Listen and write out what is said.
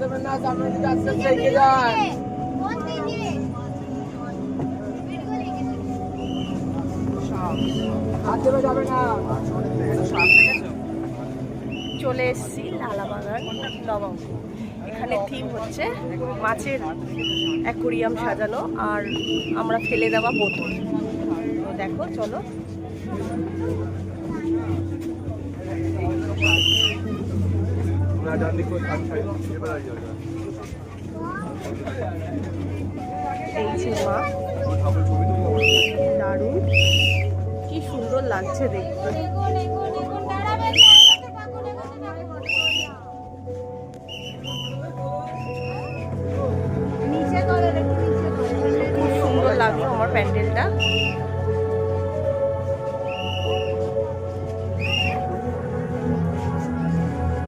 দেবেন না, সামনে দিকে আস্তে আস্তে এগিয়ে যান। হাত দেবে যাবে না। চলে এসেছি লালাবাগান নবঙ্গ। এখানে থিম হচ্ছে মাছের অ্যাকোরিয়াম সাজানো আর আমরা ফেলে দেওয়া বোতল। তো দেখো চলো। এই যে মা, দারুণ, কি সুন্দর লাগছে দেখতে। খুব সুন্দর লাগলো আমার প্যান্ডেলটা।